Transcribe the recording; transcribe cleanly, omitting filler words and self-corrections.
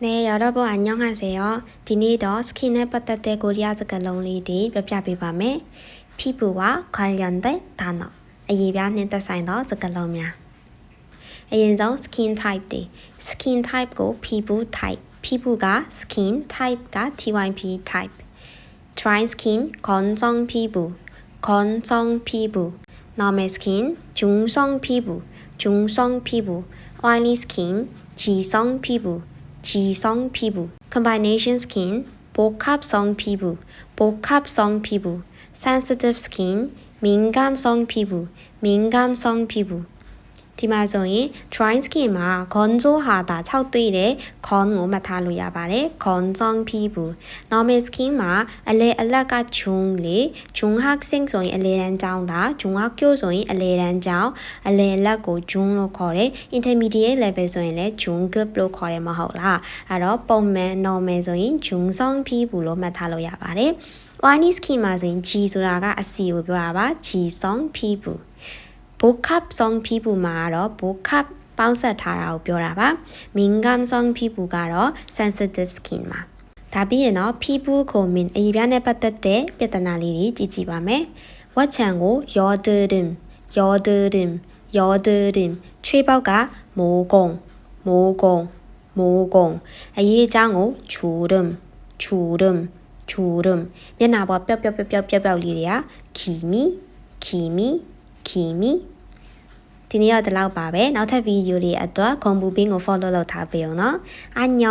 네, 여러분 안녕하세요. 디니더 스킨에 빠따때 고리아 스kal롱리디 뼈뼈비밤에 피부와 관련된 단어. 예비안에 따사인더 스kal롱이야. 예전 스킨 타입 스킨 타입고 피부 타입. 피부가 스킨 타입가 TYP 타입. dry skin 건성 피부. 건성 피부. normal skin 중성 피부. 중성 피부. oily skin 지성 피부. 지성 피부, combination skin, 복합성 피부, 복합성 피부, sensitive skin, 민감성 피부, 민감성 피부.ဒီမှာဆိုရင် dry skin မှာ 건조하다 6တွေ့တဲ့ con ကိုမှတ်ထားလို့ရပါတယ် 건성 피부. normal skin မှာအလေအလတ်ကဂျုံလေဂျုံ학생ဆိုရင်အလေတန်းကျောင်းတာဂျုံ학교ဆိုရင်အလေတန်းကျောင်းအလေအလတ်ကိုဂျုံလို့ခေါ်တယ် intermediate level ဆိုရင်လည်းဂျုံ group လို့ခေါ်တယ်မဟုတ်လားအဲ့တော့ပုံမှန် normal ဆိုရင်ဂျုံ성 피부လို့မှတ်ထားလို့ရပါတယ် oily skin မှာဆိုရင် G ဆိုတာကအစီကိုပြောတာပါ G성 피부. 복합성 피부 말어 복합ပေါင်းစပ်ထားတာကိုပြောတာပါ 민감성 피부ကတော့ sensitive skin မှာဒါပြီးရင်တော့ 피부 고민 အရေးပြားနဲ့ပတ်သက်တဲ့ပြဿနာလေးတွေကြည့်ကြည့်ပါမယ်ဝက်ချံကို 여드름 ချွေးပေါက်က 모공 အရေးအကြောင်းကို 주름 မျက်နှာပေါ်ပျောက်လေးတွေက 기미ဒီနေ့တော့ဒီလောက်ပါပဲနောက်ထပ်ဗီဒီယိုလေးအတွက် 공부빙ကို follow လုပ်ထားပေးအောင်နော်안녕